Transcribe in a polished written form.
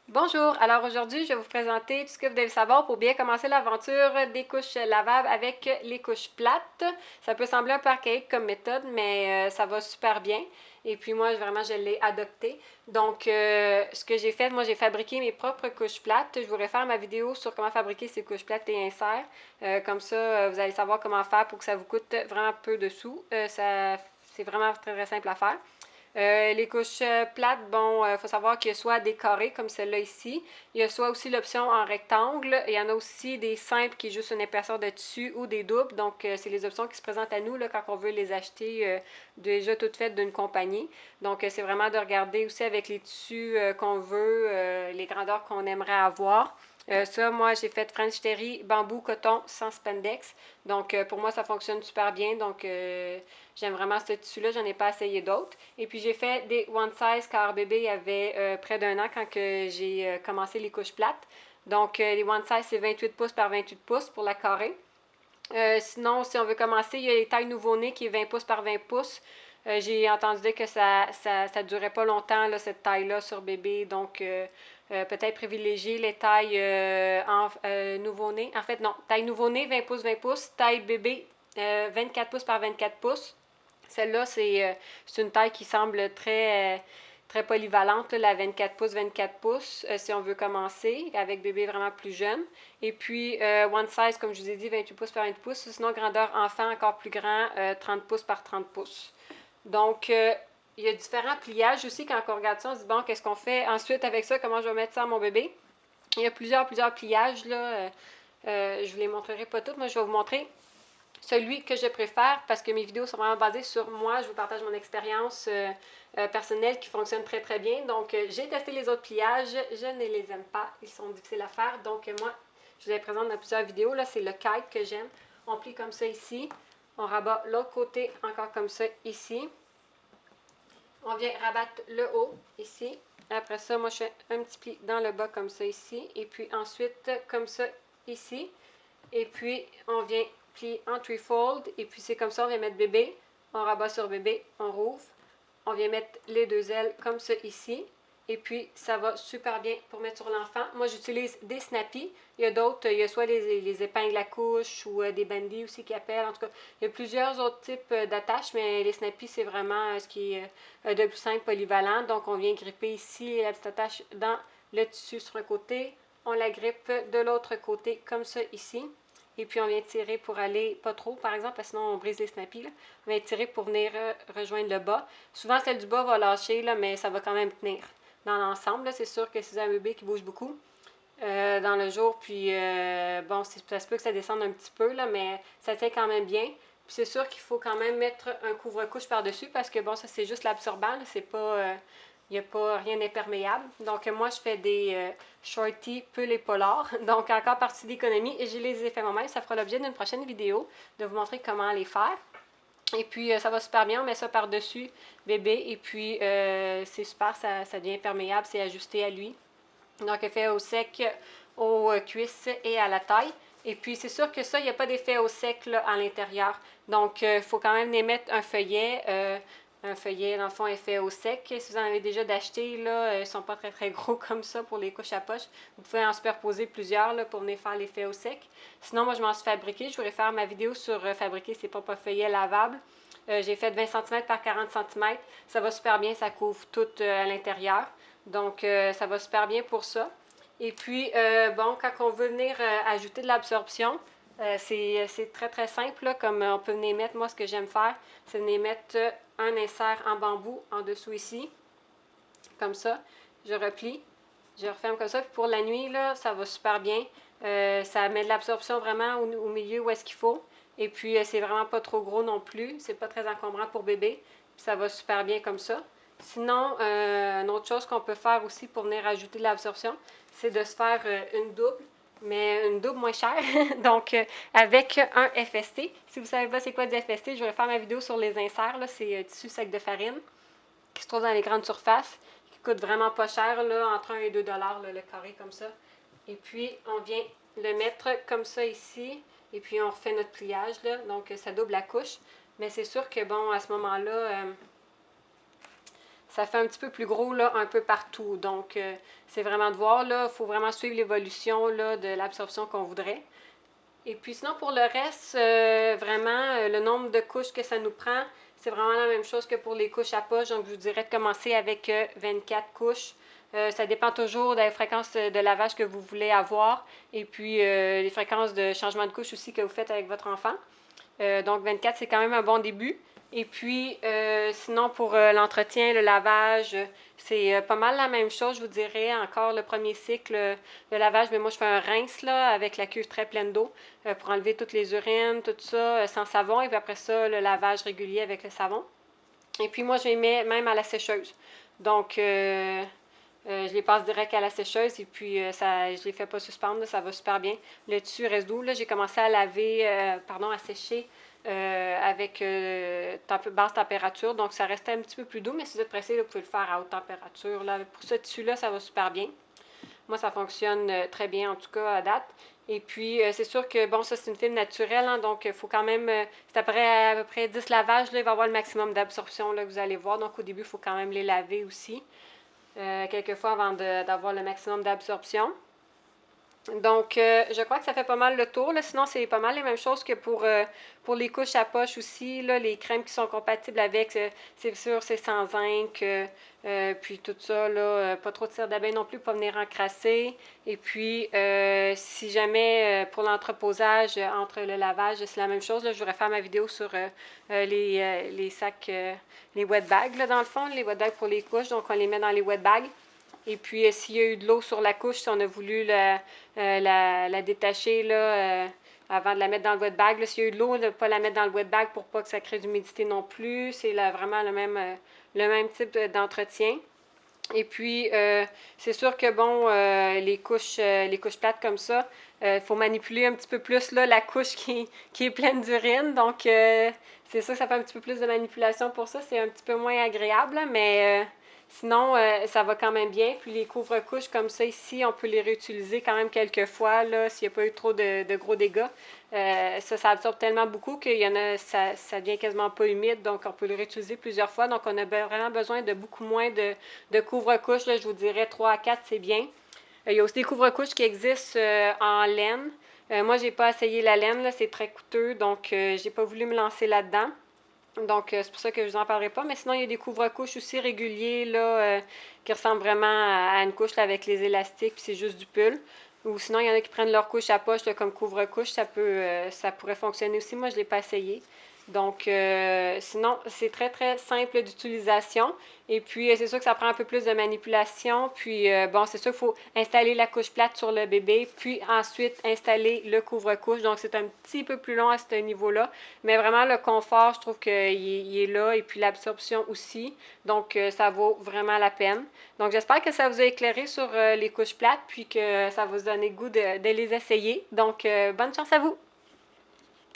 Bonjour, alors aujourd'hui je vais vous présenter tout ce que vous devez savoir pour bien commencer l'aventure des couches lavables avec les couches plates. Ça peut sembler un peu archaïque comme méthode, mais ça va super bien. Et puis moi, vraiment, je l'ai adopté. Donc, ce que j'ai fait, moi, j'ai fabriqué mes propres couches plates. Je vous réfère ma vidéo sur comment fabriquer ces couches plates et inserts. Comme ça, vous allez savoir comment faire pour que ça vous coûte vraiment peu de sous. C'est vraiment très, très simple à faire. Les couches plates, bon, il faut savoir qu'il y a soit des carrés comme celle-là ici, il y a soit aussi l'option en rectangle, il y en a aussi des simples qui est juste une épaisseur de tissu ou des doubles, donc c'est les options qui se présentent à nous là, quand on veut les acheter déjà toutes faites d'une compagnie. Donc c'est vraiment de regarder aussi avec les tissus qu'on veut, les grandeurs qu'on aimerait avoir. Ça, moi, j'ai fait French Terry, bambou, coton, sans spandex. Donc, pour moi, ça fonctionne super bien. Donc, j'aime vraiment ce tissu-là. J'en ai pas essayé d'autres. Et puis, j'ai fait des one size car bébé avait près d'un an quand j'ai commencé les couches plates. Donc, les one size, c'est 28 pouces par 28 pouces pour la carrée. Sinon, si on veut commencer, il y a les tailles nouveau-né qui est 20 pouces par 20 pouces. J'ai entendu dire que ça durait pas longtemps, là, cette taille-là sur bébé. Donc, peut-être privilégier les tailles nouveau-né. En fait, non. Taille nouveau-né, 20 pouces, 20 pouces. Taille bébé, 24 pouces par 24 pouces. Celle-là, c'est une taille qui semble très polyvalente, là, la 24 pouces, si on veut commencer, avec bébé vraiment plus jeune. Et puis, one size, comme je vous ai dit, 28 pouces par 20 pouces. Sinon, grandeur enfant encore plus grand, 30 pouces par 30 pouces. Donc, il y a différents pliages aussi. Quand on regarde ça, on se dit, bon, qu'est-ce qu'on fait ensuite avec ça? Comment je vais mettre ça à mon bébé? Il y a plusieurs pliages, là. Je ne vous les montrerai pas toutes. Moi, je vais vous montrer celui que je préfère parce que mes vidéos sont vraiment basées sur moi. Je vous partage mon expérience personnelle qui fonctionne très très bien. Donc, j'ai testé les autres pliages. Je ne les aime pas. Ils sont difficiles à faire. Donc, moi, je vous les présente dans plusieurs vidéos. Là, c'est le kite que j'aime. On plie comme ça ici. On rabat l'autre côté encore comme ça ici. On vient rabattre le haut ici. Après ça, moi, je fais un petit pli dans le bas comme ça ici. Et puis ensuite, comme ça ici. Et puis, on vient plier en threefold. Et puis, c'est comme ça, on vient mettre bébé. On rabat sur bébé, on rouvre. On vient mettre les deux ailes comme ça ici. Et puis, ça va super bien pour mettre sur l'enfant. Moi, j'utilise des Snappy. Il y a d'autres, il y a soit les épingles à couche ou des bandits aussi qui appellent. En tout cas, il y a plusieurs autres types d'attaches, mais les Snappy, c'est vraiment ce qui est de plus simple, polyvalent. Donc, on vient gripper ici la petite attache dans le tissu sur un côté. On la grippe de l'autre côté comme ça ici. Et puis on vient tirer pour aller, pas trop par exemple, parce que sinon on brise les snappies. Là. On vient tirer pour venir rejoindre le bas. Souvent celle du bas va lâcher, là, mais ça va quand même tenir dans l'ensemble. C'est sûr que c'est un bébé qui bouge beaucoup dans le jour, puis bon, ça se peut que ça descende un petit peu, là, mais ça tient quand même bien. Puis c'est sûr qu'il faut quand même mettre un couvre-couche par-dessus parce que bon, ça c'est juste l'absorbant, c'est pas. Il n'y a pas rien d'imperméable. Donc, moi, je fais des shorties pull et polar. Donc, encore partie d'économie. Et je les ai fait moi-même. Ça fera l'objet d'une prochaine vidéo de vous montrer comment les faire. Et puis, ça va super bien. On met ça par-dessus bébé. Et puis, c'est super. Ça devient imperméable. C'est ajusté à lui. Donc, effet au sec, aux cuisses et à la taille. Et puis, c'est sûr que ça, il n'y a pas d'effet au sec là, à l'intérieur. Donc, il faut quand même émettre un feuillet. Un feuillet, dans le fond, effet au sec. Si vous en avez déjà d'acheter, là, ils ne sont pas très très gros comme ça pour les couches à poche. Vous pouvez en superposer plusieurs là, pour venir faire l'effet au sec. Sinon, moi, je m'en suis fabriqué. Je voudrais faire ma vidéo sur fabriquer ses propres feuillets lavables. J'ai fait 20 cm par 40 cm. Ça va super bien, ça couvre tout à l'intérieur. Donc, ça va super bien pour ça. Et puis, bon, quand on veut venir ajouter de l'absorption, c'est très très simple, là, comme on peut venir mettre, moi ce que j'aime faire, c'est venir mettre un insert en bambou en dessous ici, comme ça. Je replie, je referme comme ça. Puis pour la nuit, là, ça va super bien. Ça met de l'absorption vraiment au milieu où est-ce qu'il faut. Et puis, c'est vraiment pas trop gros non plus. C'est pas très encombrant pour bébé. Puis ça va super bien comme ça. Sinon, une autre chose qu'on peut faire aussi pour venir ajouter de l'absorption, c'est de se faire une double, mais une double moins chère. Donc, avec un FST. Si vous ne savez pas c'est quoi du FST, je vais faire ma vidéo sur les inserts. C'est tissu sec de farine qui se trouve dans les grandes surfaces, qui coûte vraiment pas cher, là, entre 1 et 2 dollars le carré comme ça. Et puis, on vient le mettre comme ça ici, et puis on refait notre pliage, là, donc ça double la couche. Mais c'est sûr que, bon, à ce moment-là, ça fait un petit peu plus gros là, un peu partout. Donc, c'est vraiment de voir, là, il faut vraiment suivre l'évolution là, de l'absorption qu'on voudrait. Et puis sinon, pour le reste, vraiment, le nombre de couches que ça nous prend, c'est vraiment la même chose que pour les couches à poche. Donc, je vous dirais de commencer avec 24 couches. Ça dépend toujours de la fréquence de lavage que vous voulez avoir et puis les fréquences de changement de couche aussi que vous faites avec votre enfant. Donc 24, c'est quand même un bon début. Et puis, sinon, pour l'entretien, le lavage, c'est pas mal la même chose, je vous dirais. Encore le premier cycle, le lavage, mais moi, je fais un rince là, avec la cuve très pleine d'eau pour enlever toutes les urines, tout ça, sans savon. Et puis après ça, le lavage régulier avec le savon. Et puis moi, je les mets même à la sécheuse. Donc, je les passe direct à la sécheuse et puis ça, je les fais pas suspendre, là, ça va super bien. Le tissu reste doux. Là, j'ai commencé à laver, à sécher avec basse température. Donc, ça restait un petit peu plus doux, mais si vous êtes pressé, là, vous pouvez le faire à haute température. Là. Pour ce tissu-là, ça va super bien. Moi, ça fonctionne très bien, en tout cas, à date. Et puis, c'est sûr que, bon, ça, c'est une fibre naturelle, hein, donc il faut quand même, c'est après à peu près 10 lavages, là, il va y avoir le maximum d'absorption, là, que vous allez voir. Donc, au début, il faut quand même les laver aussi, quelques fois avant d'avoir le maximum d'absorption. Donc, je crois que ça fait pas mal le tour. Là. Sinon, c'est pas mal les mêmes choses que pour les couches à poche aussi. Là, les crèmes qui sont compatibles avec, c'est sûr, c'est sans zinc. Puis tout ça, là, pas trop de cire d'abeille non plus, pas venir encrasser. Et puis, si jamais pour l'entreposage entre le lavage, c'est la même chose. Là, je voudrais faire ma vidéo sur les sacs, les wet bags, là, dans le fond, les wet bags pour les couches. Donc, on les met dans les wet bags. Et puis, s'il y a eu de l'eau sur la couche, si on a voulu la détacher là, avant de la mettre dans le wet bag, s'il y a eu de l'eau, ne pas la mettre dans le wet bag pour pas que ça crée d'humidité non plus. C'est vraiment le même type d'entretien. Et puis, c'est sûr que, bon, les couches plates comme ça, il faut manipuler un petit peu plus là, la couche qui est pleine d'urine. Donc, c'est sûr que ça fait un petit peu plus de manipulation pour ça. C'est un petit peu moins agréable, mais sinon, ça va quand même bien. Puis les couvre-couches comme ça ici, on peut les réutiliser quand même quelques fois là, s'il n'y a pas eu trop de gros dégâts. Ça absorbe tellement beaucoup qu'il y en a, ça devient quasiment pas humide, donc on peut le réutiliser plusieurs fois. Donc on a vraiment besoin de beaucoup moins de couvre-couches. Je vous dirais 3 à 4, c'est bien. Il y a aussi des couvre-couches qui existent en laine. Moi, j'ai pas essayé la laine, c'est très coûteux, donc j'ai pas voulu me lancer là-dedans. Donc, c'est pour ça que je vous en parlerai pas. Mais sinon, il y a des couvre-couches aussi réguliers là, qui ressemblent vraiment à une couche là, avec les élastiques, puis c'est juste du pull. Ou sinon, il y en a qui prennent leur couche à poche là, comme couvre-couche. Ça pourrait fonctionner aussi. Moi, je ne l'ai pas essayé. Donc, sinon, c'est très, très simple d'utilisation. Et puis, c'est sûr que ça prend un peu plus de manipulation. Puis, bon, c'est sûr qu'il faut installer la couche plate sur le bébé, puis ensuite installer le couvre-couche. Donc, c'est un petit peu plus long à ce niveau-là. Mais vraiment, le confort, je trouve qu'il est là. Et puis, l'absorption aussi. Donc, ça vaut vraiment la peine. Donc, j'espère que ça vous a éclairé sur les couches plates, puis que ça va vous donner le goût de les essayer. Donc, bonne chance à vous!